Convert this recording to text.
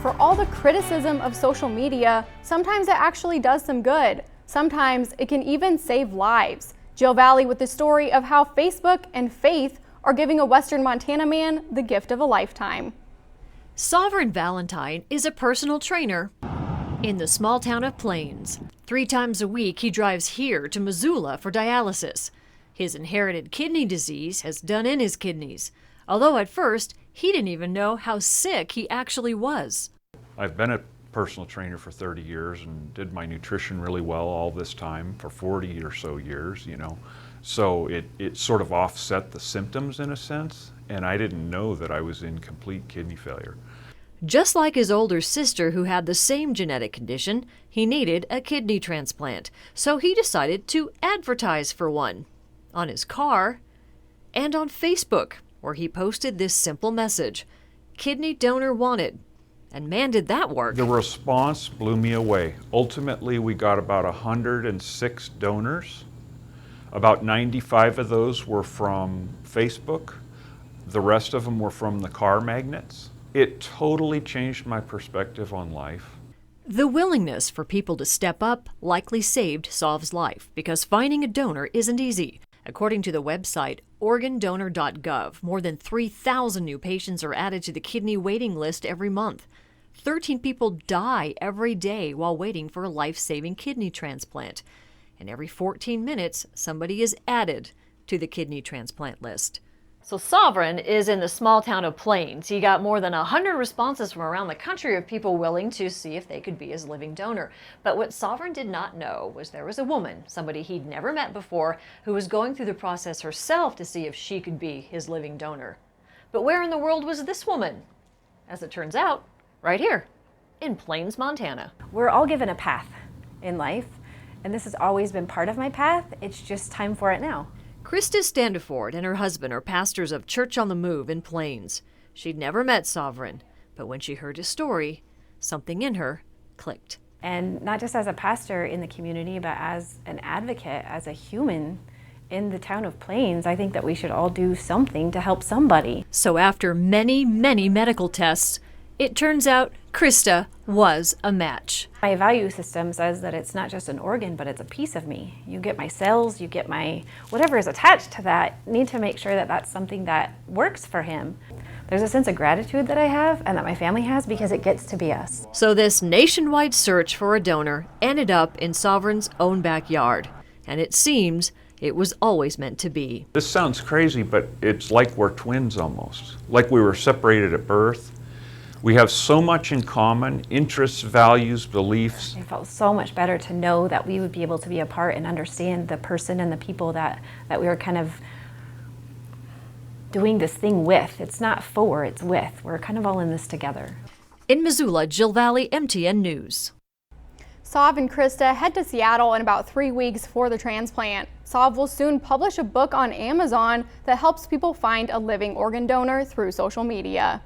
for all the criticism of social media, sometimes it actually does some good. Sometimes it can even save lives. Jill Valley with the story of how Facebook and faith are giving a Western Montana man the gift of a lifetime. Sovereign Valentine is a personal trainer in the small town of Plains. 3 times a week he drives here to Missoula for dialysis. His inherited kidney disease has done in his kidneys, although at first he didn't even know how sick he actually was. I've been a personal trainer for 30 years and did my nutrition really well all this time for 40 or so years, So it sort of offset the symptoms in a sense, and I didn't know that I was in complete kidney failure. Just like his older sister who had the same genetic condition, he needed a kidney transplant, so he decided to advertise for one on his car and on Facebook, where he posted this simple message: "Kidney donor wanted." And man, did that work. The response blew me away. Ultimately, we got about 106 donors. About 95 of those were from Facebook. The rest of them were from the car magnets. It totally changed my perspective on life. The willingness for people to step up likely saved Sov's life, because finding a donor isn't easy. According to the website organdonor.gov, more than 3,000 new patients are added to the kidney waiting list every month. 13 people die every day while waiting for a life-saving kidney transplant. And every 14 minutes, somebody is added to the kidney transplant list. So Sovereign is in the small town of Plains. He got more than 100 responses from around the country of people willing to see if they could be his living donor. But what Sovereign did not know was there was a woman, somebody he'd never met before, who was going through the process herself to see if she could be his living donor. But where in the world was this woman? As it turns out, right here in Plains, Montana. We're all given a path in life, and this has always been part of my path. It's just time for it now. Krista Standiford and her husband are pastors of Church on the Move in Plains. She'd never met Sovereign, but when she heard his story, something in her clicked. And not just as a pastor in the community, but as an advocate, as a human in the town of Plains, I think that we should all do something to help somebody. So after many, many medical tests, it turns out Krista was a match. My value system says that it's not just an organ, but it's a piece of me. You get my cells, you get my whatever is attached to that. Need to make sure that that's something that works for him. There's a sense of gratitude that I have and that my family has because it gets to be us. So this nationwide search for a donor ended up in Sovereign's own backyard. And it seems it was always meant to be. This sounds crazy, but it's like we're twins almost. Like we were separated at birth. We have so much in common: interests, values, beliefs. It felt so much better to know that we would be able to be a part and understand the person and the people that we were kind of doing this thing with. It's not for, it's with. We're kind of all in this together. In Missoula, Jill Valley, MTN News. Sov and Krista head to Seattle in about 3 weeks for the transplant. Sov will soon publish a book on Amazon that helps people find a living organ donor through social media.